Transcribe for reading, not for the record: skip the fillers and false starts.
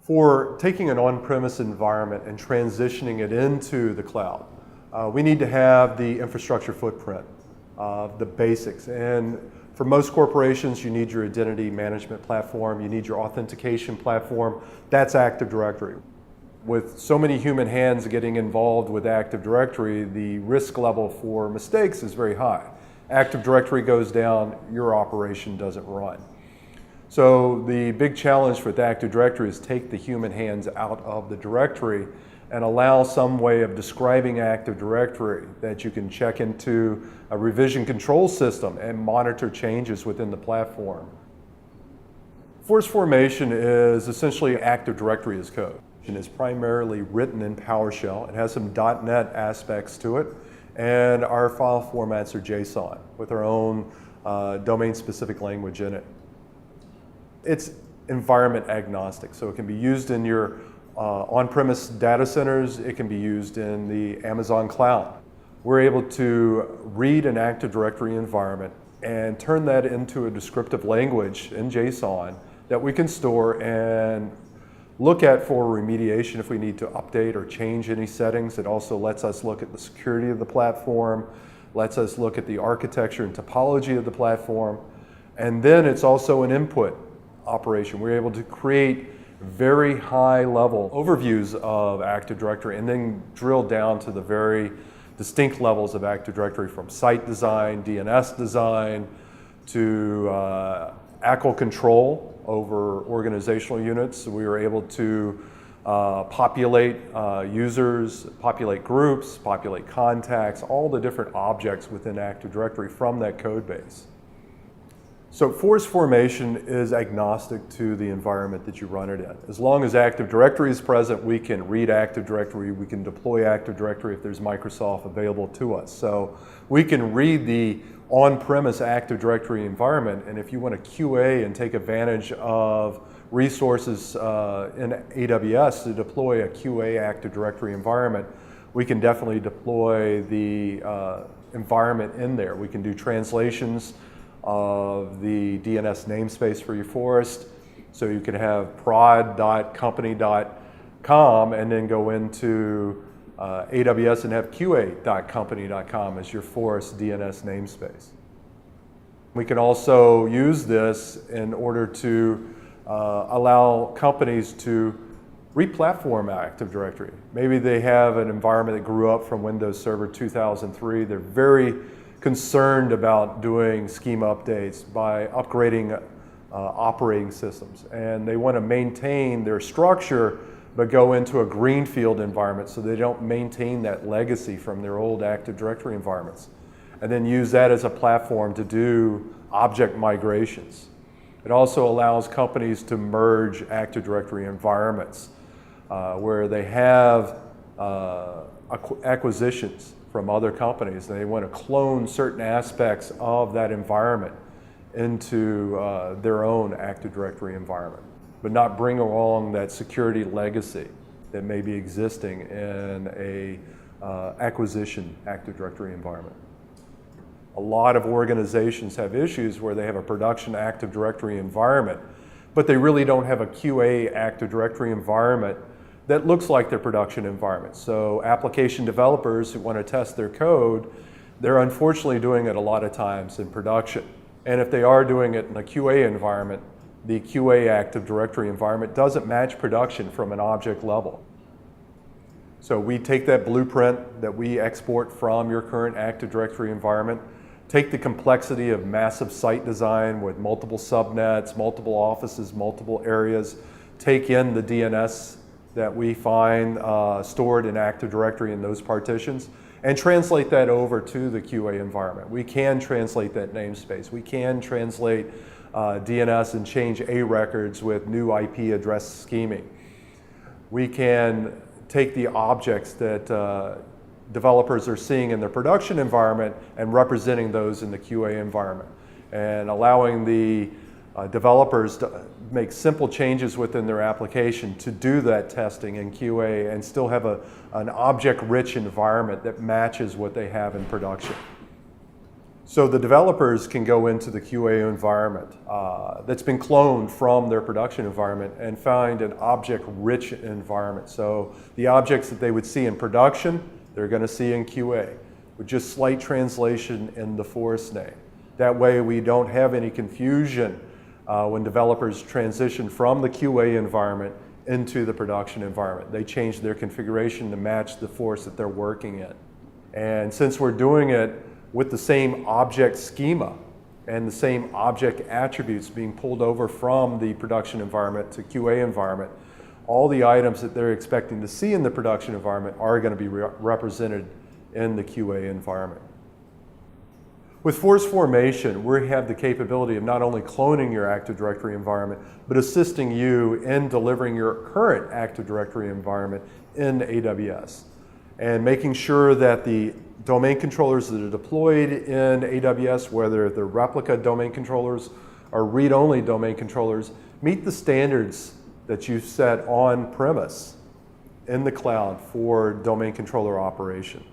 For taking an on-premise environment and transitioning it into the cloud, we need to have the infrastructure footprint, the basics. And for most corporations, you need your identity management platform, you need your authentication platform. That's Active Directory. With so many human hands getting involved with Active Directory, the risk level for mistakes is very high. Active Directory goes down, your operation doesn't run. So the big challenge with Active Directory is take the human hands out of the directory and allow some way of describing Active Directory that you can check into a revision control system and monitor changes within the platform. ForestFormation is essentially Active Directory as code. It is primarily written in PowerShell. It has some .NET aspects to it, and our file formats are JSON with our own domain-specific language in it. It's environment agnostic, so it can be used in your on-premise data centers, it can be used in the Amazon cloud. We're able to read an Active Directory environment and turn that into a descriptive language in JSON that we can store and look at for remediation if we need to update or change any settings. It also lets us look at the security of the platform, lets us look at the architecture and topology of the platform, and then it's also an input operation. We're able to create very high level overviews of Active Directory and then drill down to the very distinct levels of Active Directory, from site design, DNS design, to ACL control over organizational units. We were able to populate users, populate groups, populate contacts, all the different objects within Active Directory from that code base. So ForestFormation is agnostic to the environment that you run it in. As long as Active Directory is present, we can read Active Directory, we can deploy Active Directory if there's Microsoft available to us. So we can read the on-premise Active Directory environment, and if you want to QA and take advantage of resources in AWS to deploy a QA Active Directory environment, we can definitely deploy the environment in there. We can do translations of the DNS namespace for your forest. So you can have prod.company.com and then go into AWS and have qa.company.com as your forest DNS namespace. We can also use this in order to allow companies to re-platform Active Directory. Maybe they have an environment that grew up from Windows Server 2003. They're very concerned about doing schema updates by upgrading operating systems, and they want to maintain their structure but go into a greenfield environment so they don't maintain that legacy from their old Active Directory environments, and then use that as a platform to do object migrations. It also allows companies to merge Active Directory environments where they have acquisitions from other companies, and they want to clone certain aspects of that environment into their own Active Directory environment, but not bring along that security legacy that may be existing in a acquisition Active Directory environment. A lot of organizations have issues where they have a production Active Directory environment, but they really don't have a QA Active Directory environment that looks like their production environment. So application developers who want to test their code, they're unfortunately doing it a lot of times in production. And if they are doing it in a QA environment, the QA Active Directory environment doesn't match production from an object level. So we take that blueprint that we export from your current Active Directory environment, take the complexity of massive site design with multiple subnets, multiple offices, multiple areas, take in the DNS that we find stored in Active Directory in those partitions, and translate that over to the QA environment. We can translate that namespace. We can translate DNS and change A records with new IP address scheming. We can take the objects that developers are seeing in their production environment and representing those in the QA environment, and allowing the developers to make simple changes within their application to do that testing in QA and still have an object-rich environment that matches what they have in production. So the developers can go into the QA environment that's been cloned from their production environment and find an object-rich environment. So the objects that they would see in production, they're going to see in QA with just slight translation in the Forest name. That way we don't have any confusion when developers transition from the QA environment into the production environment. They change their configuration to match the Forest that they're working in. And since we're doing it with the same object schema and the same object attributes being pulled over from the production environment to QA environment, all the items that they're expecting to see in the production environment are going to be represented in the QA environment. With ForestFormation, we have the capability of not only cloning your Active Directory environment, but assisting you in delivering your current Active Directory environment in AWS and making sure that the domain controllers that are deployed in AWS, whether they're replica domain controllers or read-only domain controllers, meet the standards that you've set on premise in the cloud for domain controller operation.